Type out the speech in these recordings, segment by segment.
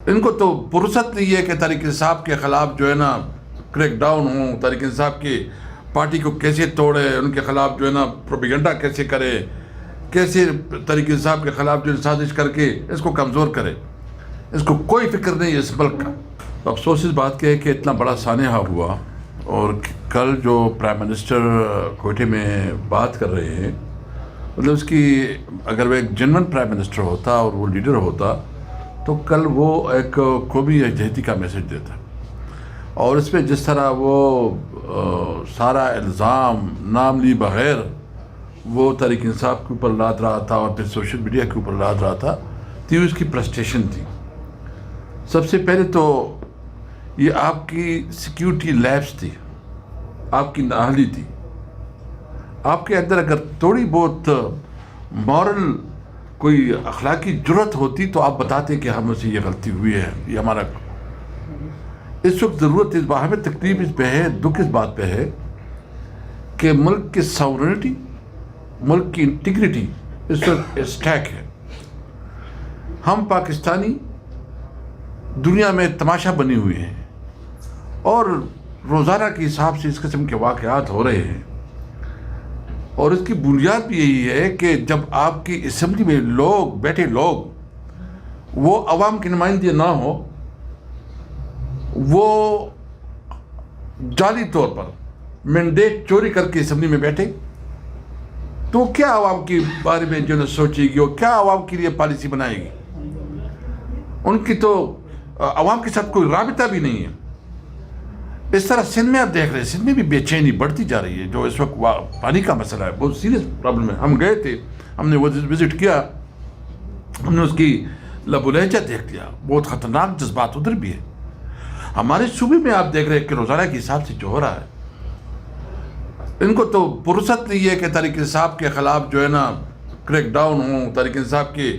ان کو تو فرصت نہیں ہے کہ تحریک انصاف کے خلاف جو ہے نا کریک ڈاؤن ہوں، تحریک انصاف کی پارٹی کو کیسے توڑے، ان کے خلاف جو ہے نا پروپیگنڈا کیسے کرے، کیسے تحریک انصاف کے خلاف جو سازش کر کے اس کو کمزور کرے. اس کو کوئی فکر نہیں ہے اس ملک کا. افسوس اس بات کا ہے کہ اتنا بڑا سانحہ ہوا، اور کل جو پرائم منسٹر کوئٹے میں بات کر رہے ہیں، مطلب اس کی اگر وہ ایک جنون پرائم منسٹر ہوتا اور وہ لیڈر ہوتا تو کل وہ ایک قومی یکجہتی کا میسج دیتا. اور اس میں جس طرح وہ سارا الزام نام لی بغیر وہ تحریک انصاف کے اوپر لاد رہا تھا اور پھر سوشل میڈیا کے اوپر لاد رہا تھا، تو اس کی فرسٹریشن تھی. سب سے پہلے تو یہ آپ کی سیکیورٹی لیبس تھی، آپ کی نااہلی تھی. آپ کے اندر اگر تھوڑی بہت مورل کوئی اخلاقی جرت ہوتی تو آپ بتاتے کہ ہم سے یہ غلطی ہوئی ہے، یہ ہمارا. اس وقت ضرورت اس بات ہمیں تکلیف اس پہ ہے، دکھ اس بات پہ ہے کہ ملک کی ساورنٹی، ملک کی انٹیگریٹی اس وقت اسٹیک ہے. ہم پاکستانی دنیا میں تماشا بنی ہوئی ہیں اور روزانہ کے حساب سے اس قسم کے واقعات ہو رہے ہیں. اور اس کی بنیاد بھی یہی ہے کہ جب آپ کی اسمبلی میں لوگ بیٹھے لوگ وہ عوام کے نمائندے نہ ہو، وہ جعلی طور پر مینڈیٹ چوری کر کے اسمبلی میں بیٹھے، تو کیا عوام کے بارے میں جو سوچے گی اور کیا عوام کے لیے پالیسی بنائے گی؟ ان کی تو عوام کے ساتھ کوئی رابطہ بھی نہیں ہے. اس طرح سندھ میں آپ دیکھ رہے ہیں، سندھ میں بھی بے چینی بڑھتی جا رہی ہے. جو اس وقت پانی کا مسئلہ ہے، بہت سیریس پرابلم ہے. ہم گئے تھے، ہم نے وہ وزٹ کیا، ہم نے اس کی لب و لہجہ دیکھ لیا. بہت خطرناک جذبات ادھر بھی ہے. ہمارے صوبے میں آپ دیکھ رہے ہیں کہ روزانہ کے حساب سے جو ہو رہا ہے، ان کو تو فرصت نہیں ہے کہ تحریک انصاف کے خلاف جو ہے نا کریک ڈاؤن ہوں، تحریک انصاف کی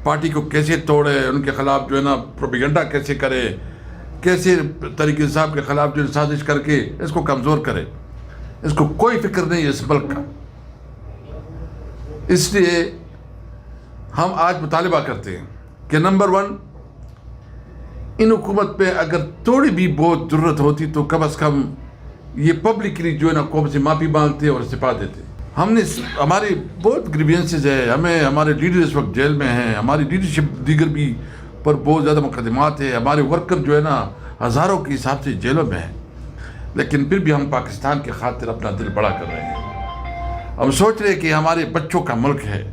پارٹی کو کیسے توڑے، ان کے خلاف جو ہے نا پروپیگنڈا کیسے کرے، کیسے تحریک انصاف کے خلاف جو سازش کر کے اس کو کمزور کرے. اس کو کوئی فکر نہیں ہے اس ملک کا. اس لیے ہم آج مطالبہ کرتے ہیں کہ نمبر 1، ان حکومت پہ اگر تھوڑی بھی بہت ضرورت ہوتی تو کم از کم یہ پبلکلی جو ہے نا قوم سے معافی مانگتے اور استعفیٰ دیتے. ہم نے ہماری بہت گریوینسز ہے، ہمارے لیڈر اس وقت جیل میں ہیں، ہماری لیڈرشپ دیگر بھی پر بہت زیادہ مقدمات ہے، ہمارے ورکر جو ہے نا ہزاروں کے حساب سے جیلوں میں ہیں. لیکن پھر بھی ہم پاکستان کے خاطر اپنا دل بڑا کر رہے ہیں. ہم سوچ رہے ہیں کہ ہمارے بچوں کا ملک ہے.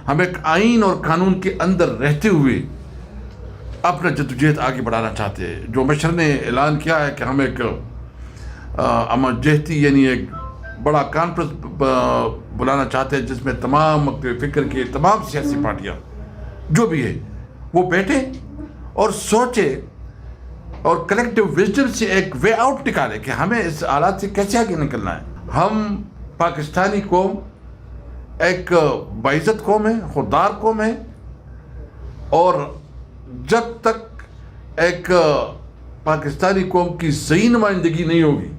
ہم ایک آئین اور قانون کے اندر رہتے ہوئے اپنا جدوجہد آگے بڑھانا چاہتے ہیں. جو مشر نے اعلان کیا ہے کہ ہم ایک امن جہتی یعنی ایک بڑا کانفرنس بلانا چاہتے ہیں جس میں تمام مکتب فکر کے تمام سیاسی پارٹیاں جو بھی ہے وہ بیٹھے اور سوچے اور کلیکٹیو وزڈم سے ایک وے آؤٹ نکالے کہ ہمیں اس حالات سے کیسے آگے نکلنا ہے. ہم پاکستانی قوم ایک باعزت قوم ہے، خوددار قوم ہے، اور جب تک ایک پاکستانی قوم کی صحیح نمائندگی نہیں ہوگی،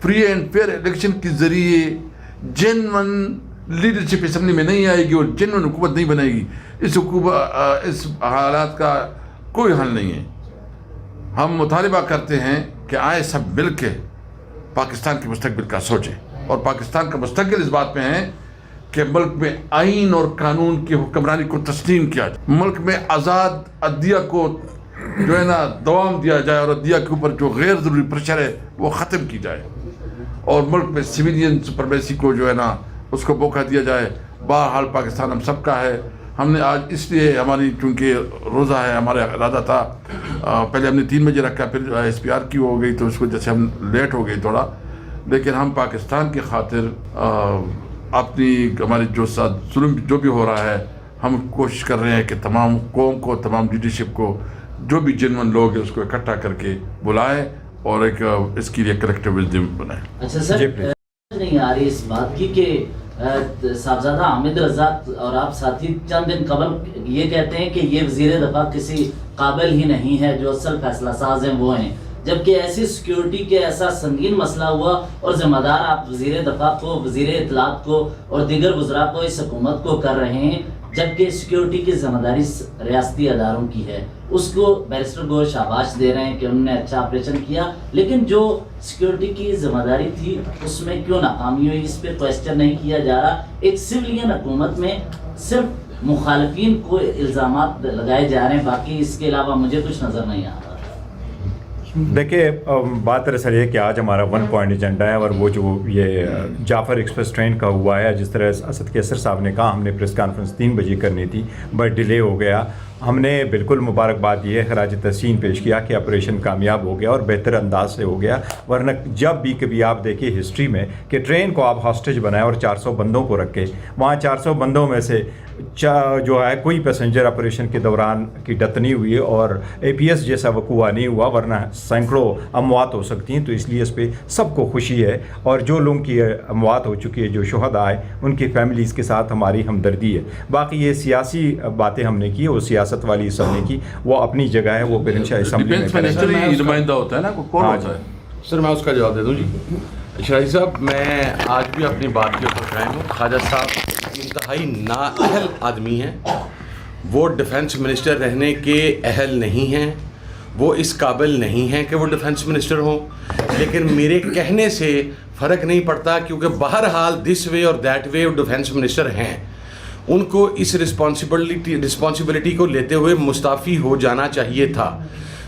فری اینڈ فیئر الیکشن کے ذریعے جنون لیڈرشپ اسمبلی میں نہیں آئے گی اور جنون حکومت نہیں بنے گی، اس حالات کا کوئی حل نہیں ہے. ہم مطالبہ کرتے ہیں کہ آئے سب مل کے پاکستان کے مستقبل کا سوچیں، اور پاکستان کا مستقبل اس بات میں ہے کہ ملک میں آئین اور قانون کی حکمرانی کو تسلیم کیا جائے، ملک میں آزاد عدلیہ کو جو ہے نا دوام دیا جائے، اور عدلیہ کے اوپر جو غیر ضروری پریشر ہے وہ ختم کی جائے، اور ملک میں سویلین سپرمیسی کو جو ہے نا اس کو موقع دیا جائے. بہرحال پاکستان ہم سب کا ہے. ہم نے آج اس لیے ہماری چونکہ روزہ ہے، ہمارا ارادہ تھا پہلے ہم نے 3 بجے رکھا، پھر SPR کی ہو گئی تو اس وجہ سے ہم لیٹ ہو گئی تھوڑا. لیکن ہم پاکستان کی خاطر اپنی ہمارے جو ساتھ ظلم جو بھی ہو رہا ہے، ہم کوشش کر رہے ہیں کہ تمام قوم کو، تمام لیڈرشپ کو، جو بھی جنون لوگ ہیں اس کو اکٹھا کر کے بلائے اور ایک اس کے لیے کلیکٹیو وزڈم بنائے. اچھا سر، نہیں آ رہی اس بات کی کہ صاحبزادہ حامد رضا اور آپ ساتھی چند دن قبل یہ کہتے ہیں کہ یہ وزیر دفاع کسی قابل ہی نہیں ہے، جو اصل فیصلہ ساز ہیں وہ ہیں، جبکہ ایسی سیکیورٹی کے ایسا سنگین مسئلہ ہوا اور ذمہ دار آپ وزیر دفاع کو، وزیر اطلاعات کو اور دیگر وزراء کو، اس حکومت کو کر رہے ہیں، جبکہ سیکیورٹی کی ذمہ داری ریاستی اداروں کی ہے. اس کو بیرسٹر گوہر شاباش دے رہے ہیں کہ انہوں نے اچھا آپریشن کیا, لیکن جو سیکیورٹی کی ذمہ داری تھی اس میں کیوں ناکامی ہوئی, اس پہ کویسچن نہیں کیا جا رہا. ایک سویلین حکومت میں صرف مخالفین کو الزامات لگائے جا رہے ہیں, باقی اس کے علاوہ مجھے کچھ نظر نہیں آ رہا. دیکھیے بات دراصل یہ کہ آج ہمارا 1 پوائنٹ ایجنڈا ہے, اور وہ جو یہ جعفر ایکسپریس ٹرین کا ہوا ہے, جس طرح اسد کیسر صاحب نے کہا ہم نے پریس کانفرنس 3 بجے کرنی تھی بٹ ڈیلے ہو گیا. ہم نے بالکل مبارکباد یہ خراج تحسین پیش کیا کہ آپریشن کامیاب ہو گیا اور بہتر انداز سے ہو گیا. ورنہ جب بھی کبھی آپ دیکھیے ہسٹری میں کہ ٹرین کو آپ ہاسٹیج بنائیں اور 400 بندوں کو رکھے, وہاں 400 بندوں میں سے جو ہے کوئی پیسنجر آپریشن کے دوران کی ڈیتھ نہیں ہوئی اور APS جیسا وقوع نہیں ہوا, ورنہ سینکڑوں اموات ہو سکتی ہیں. تو اس لیے اس پہ سب کو خوشی ہے, اور جو لوگوں کی اموات ہو چکی ہے, جو شہداء آئے, ان کی فیملیز کے ساتھ ہماری ہمدردی ہے. باقی یہ سیاسی باتیں ہم نے کی, وہ سیاست والی سب نے کی, وہ اپنی جگہ ہے, وہ پھر انشاءاللہ اسمبلی میں کریں. نمائندہ ہوتا ہے نا, کون ہوتا ہے؟ سر میں اس کا جواب دے دوں. جی شاہی صاحب, میں آج بھی اپنی بات کے اوپر قائم ہوں. خواجہ صاحب انتہائی نااہل آدمی ہیں, وہ ڈیفنس منسٹر رہنے کے اہل نہیں ہیں, وہ اس قابل نہیں ہیں کہ وہ ڈیفنس منسٹر ہوں. لیکن میرے کہنے سے فرق نہیں پڑتا, کیونکہ بہرحال دس وے اور دیٹ وے وہ ڈیفنس منسٹر ہیں. ان کو اس رسپانسبلٹی کو لیتے ہوئے مستعفی ہو جانا چاہیے تھا.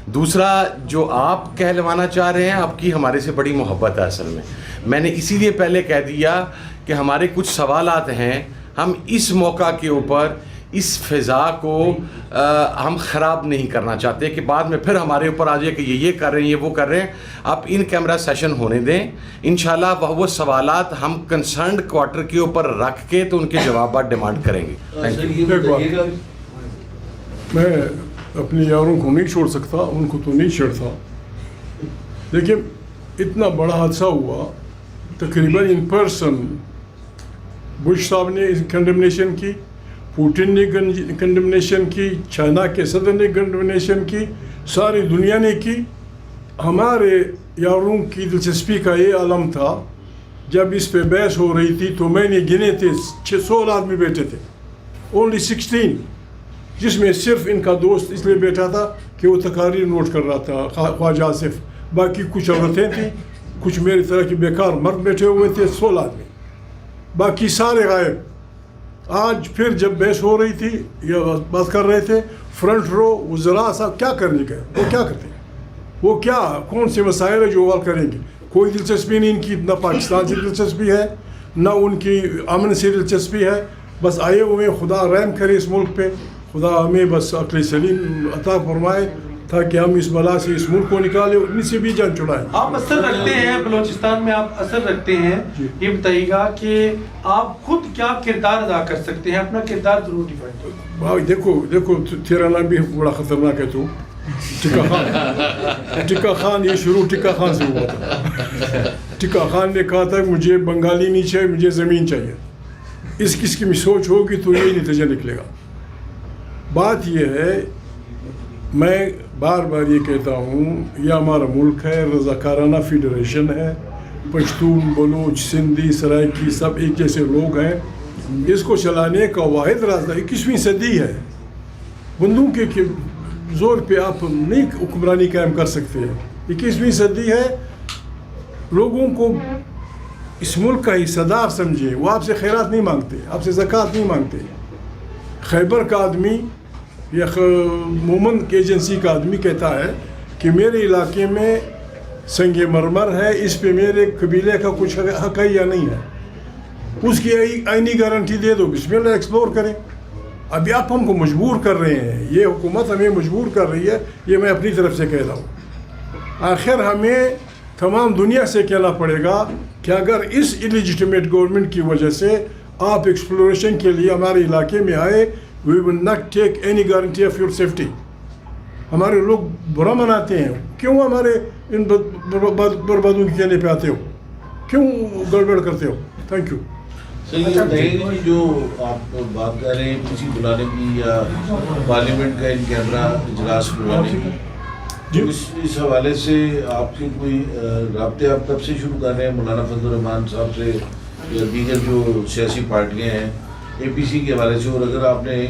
دوسرا, جو آپ کہلوانا چاہ رہے ہیں, آپ کی ہمارے سے بڑی محبت ہے. اصل میں نے اسی لیے پہلے کہہ دیا کہ ہمارے کچھ سوالات ہیں, ہم اس موقع کے اوپر اس فضا کو ہم خراب نہیں کرنا چاہتے کہ بعد میں پھر ہمارے اوپر آ جائے کہ یہ کر رہے ہیں, یہ وہ کر رہے ہیں. آپ ان کیمرہ سیشن ہونے دیں. انشاءاللہ وہ سوالات ہم کنسرنڈ کوارٹر کے اوپر رکھ کے تو ان کے جوابات ڈیمانڈ کریں گے. میں اپنے یاروں کو نہیں چھوڑ سکتا, ان کو تو نہیں چھیڑتا. دیکھیں اتنا بڑا حادثہ ہوا, تقریباً ان پرسن بش صاحب نے کنڈمنیشن کی, پوٹن نے کنڈمنیشن کی, چائنا کے صدر نے کنڈمنیشن کی, ساری دنیا نے کی. ہمارے یاروں کی دلچسپی کا یہ عالم تھا, جب اس پہ بحث ہو رہی تھی تو میں نے گنے تھے 16 آدمی بیٹھے تھے, اونلی 16, جس میں صرف ان کا دوست اس لیے بیٹھا تھا کہ وہ تقاریر نوٹ کر رہا تھا, خواجہ آصف. باقی کچھ عورتیں تھیں, کچھ میری طرح کے بیکار مرد بیٹھے ہوئے تھے, 16 آدمی, باقی سارے غائب. آج پھر جب بحث ہو رہی تھی یا بات کر رہے تھے, فرنٹ رو وزراء صاحب کیا کرنے گئے, وہ کیا کرتے ہیں, وہ کیا کون سے مسائل ہے جو حل کریں گے؟ کوئی دلچسپی نہیں ان کی, نہ پاکستان سے دلچسپی ہے, نہ ان کی امن سے دلچسپی ہے. بس آئے ہوئے, خدا رحم کرے اس ملک پہ, خدا ہمیں بس عقل سلیم عطا فرمائے تاکہ ہم اس بلا سے اس ملک کو نکالیں, ان سے بھی جان چھڑائیں. آپ اثر رکھتے ہیں بلوچستان میں, آپ اثر رکھتے ہیں, یہ بتائیے گا کہ آپ خود کیا کردار ادا کر سکتے ہیں, اپنا کردار ضرور ڈیفائن کریں. بھائی دیکھو تیرا نام بھی بڑا خطرناک ہے. تو ٹکا خان یہ شروع ٹکا خان سے ہوا تھا. ٹکا خان نے کہا تھا مجھے بنگالی نہیں چاہیے, مجھے زمین چاہیے. اس قسم کی سوچ ہوگی تو یہی نتیجہ نکلے گا. بات یہ ہے, میں بار بار یہ کہتا ہوں, یہ ہمارا ملک ہے, رضاکارانہ فیڈریشن ہے, پشتون, بلوچ, سندھی, سرائکی سب ایک جیسے لوگ ہیں. اس کو چلانے کا واحد راستہ 21ویں صدی ہے. بندوق کے زور پہ آپ نہیں حکمرانی قائم کر سکتے. 21ویں صدی ہے, لوگوں کو اس ملک کا حصہ دار سمجھے. وہ آپ سے خیرات نہیں مانگتے, آپ سے زکوٰۃ نہیں مانگتے. خیبر کا آدمی یا مومن کی ایجنسی کا آدمی کہتا ہے کہ میرے علاقے میں سنگ مرمر ہے, اس پہ میرے قبیلے کا کچھ حق ہے یا نہیں ہے, اس کی آئینی گارنٹی دے دو, بسم اللہ ایکسپلور کریں. ابھی آپ ہم کو مجبور کر رہے ہیں, یہ حکومت ہمیں مجبور کر رہی ہے, یہ میں اپنی طرف سے کہہ رہا ہوں. آخر ہمیں تمام دنیا سے کہنا پڑے گا کہ اگر اس الیجیٹمیٹ گورنمنٹ کی وجہ سے آپ ایکسپلوریشن کے لیے ہمارے علاقے میں آئے, we will not take any guarantee of your safety. ہمارے لوگ برا مناتے ہیں, کیوں ہمارے ان بربادوں کے کہنے پہ آتے ہو, کیوں گڑبڑ کرتے ہو. Thank you. سر یہ بتائیے کہ جو آپ بات کر رہے ہیں کسی بلانے کی یا پارلیمنٹ کا ان کیمرہ اجلاس بلانے کی, اس حوالے سے آپ کے کوئی رابطے آپ کب سے شروع کر رہے ہیں مولانا فضل الرحمان صاحب سے یا دیگر جو سیاسی پارٹیاں ہیں, APC کے حوالے سے, اور اگر آپ نے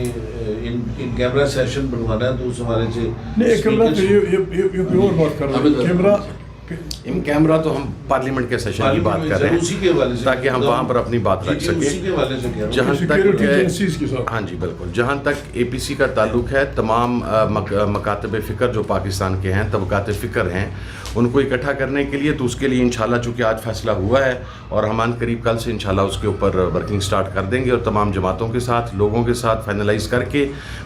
ان کیمرہ سیشن بنوانا ہے تو اس حوالے سے نہیں کیمرہ تو یہ کوئی اور بات کر رہے ہیں. کیمرہ ان کیمرہ تو ہم پارلیمنٹ کے سیشن کی بات کر رہے اسی کے حوالے ہیں سے تاکہ ہم وہاں پر اپنی بات رکھ اسی سکیں. کے حوالے سے کہہ رہا ہوں. جہاں سیکیورٹی تک ایجنسیز کے ساتھ. ہاں جی بالکل, جہاں تک APC کا تعلق ہے, تمام مکاتب فکر جو پاکستان کے ہیں, طبقات فکر ہیں, ان کو اکٹھا کرنے کے لیے, تو اس کے لیے انشاءاللہ چونکہ آج فیصلہ ہوا ہے اور ہم ان قریب کل سے انشاءاللہ اس کے اوپر ورکنگ سٹارٹ کر دیں گے, اور تمام جماعتوں کے ساتھ, لوگوں کے ساتھ فائنلائز کر کے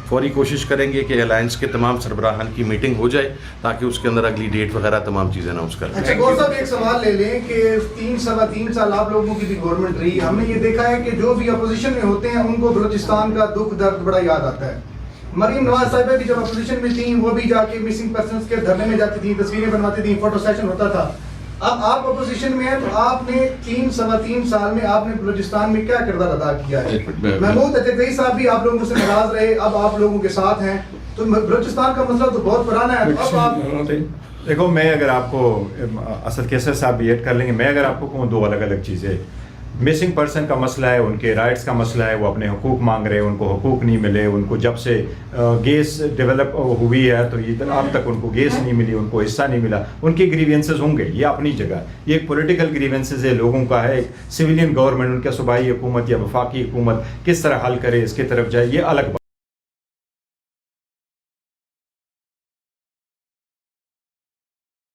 فوری کوشش کریں گے کہ الائنس کے تمام سربراہان کی میٹنگ ہو جائے تاکہ اس کے اندر اگلی ڈیٹ وغیرہ تمام چیزیں اناؤنس کر دیں. اچھا گور صاحب ایک سوال لے لیں کہ 3 سال آپ لوگوں کی بھی گورنمنٹ رہی, ہم نے یہ دیکھا ہے کہ جو بھی اپوزیشن میں ہوتے ہیں ان کو بلوچستان کا دکھ درد بڑا یاد آتا ہے. مریم نواز صاحبہ بھی جب اپوزیشن میں تھیں وہ بھی جا کے مسنگ پرسنس کے دھرنے میں جاتی تھیں, تصویریں بنواتی تھیں, فوٹو سیشن ہوتا تھا. اب آپ اپوزیشن میں ہیں تو آپ نے 3 سال میں آپ نے بلوچستان میں کیا کردار ادا کیا ہے؟ محمود اجدئی صاحب بھی آپ لوگوں سے ناراض رہے, اب آپ لوگوں کے ساتھ ہیں, تو بلوچستان کا مسئلہ تو بہت پرانا ہے. اب آپ دیکھو, میں اگر آپ کو اسد کیسر صاحب بھی ایڈ کر لیں گے, میں اگر آپ کو کہوں 2 الگ الگ چیزیں, مسنگ پرسن کا مسئلہ ہے, ان کے رائٹس کا مسئلہ ہے, وہ اپنے حقوق مانگ رہے ہیں, ان کو حقوق نہیں ملے, ان کو جب سے گیس ڈیولپ ہوئی ہے تو یہ اب تک ان کو گیس نہیں ملی, ان کو حصہ نہیں ملا, ان کے گریوینسز ہوں گے, یہ اپنی جگہ, یہ ایک پولیٹیکل گریوینسز ہے لوگوں کا ہے, ایک سویلین گورنمنٹ, ان کا صوبائی حکومت یا وفاقی حکومت کس طرح حل کرے اس کی طرف جائے, یہ الگ بات.